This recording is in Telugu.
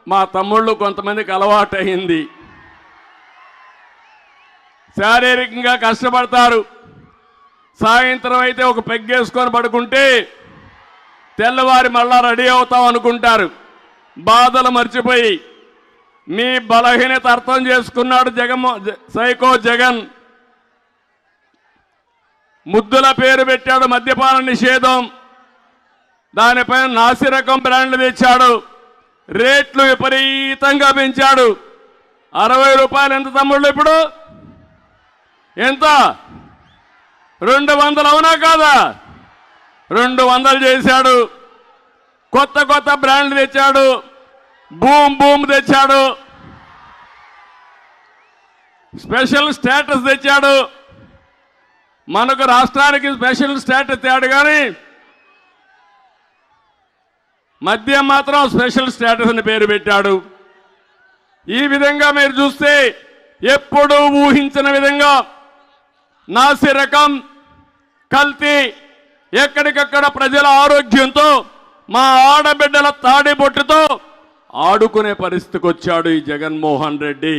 మా తమ్ముళ్ళు కొంతమందికి అలవాటు అయింది. శారీరకంగా కష్టపడతారు. సాయంత్రం అయితే ఒక పెగ్గేసుకొని పడుకుంటే తెల్లవారి మళ్ళా రెడీ అవుతాం అనుకుంటారు. బాధలు మర్చిపోయి మీ బలహీనత అర్థం చేసుకున్నాడు సైకో జగన్. ముద్దుల పేరు పెట్టాడు మద్యపాన నిషేధం, దానిపైన నాసిరకం బ్రాండ్లు తెచ్చాడు, రేట్లు విపరీతంగా పెంచాడు. 60 రూపాయలు ఎంత తమ్ముళ్ళు ఇప్పుడు? ఎంత? 200 అవునా కాదా? 200 చేశాడు. కొత్త కొత్త బ్రాండ్లు తెచ్చాడు, బూమ్ బూమ్ తెచ్చాడు, స్పెషల్ స్టేటస్ తెచ్చాడు. మనకు రాష్ట్రానికి స్పెషల్ స్టేటస్ తేడు కానీ మద్యం మాత్రం స్పెషల్ స్టేటస్ అని పేరు పెట్టాడు. ఈ విధంగా మీరు చూస్తే ఎప్పుడూ ఊహించిన విధంగా నాసిరకం, కల్తీ, ఎక్కడికక్కడ ప్రజల ఆరోగ్యంతో, మా ఆడబిడ్డల తాడిబొట్టుతో ఆడుకునే పరిస్థితికి వచ్చాడు ఈ జగన్మోహన్ రెడ్డి.